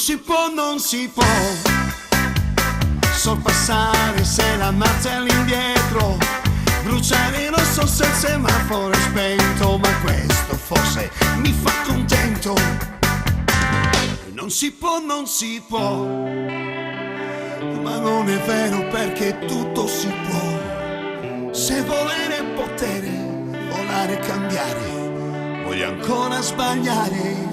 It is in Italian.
si può, non si può sorpassare se la marcia è all'indietro, bruciare il rosso se il semaforo è spento, ma questo forse mi fa contento. Non si può, non si può, ma non è vero perché tutto si può. Se volere potere, volare, cambiare, voglio ancora sbagliare.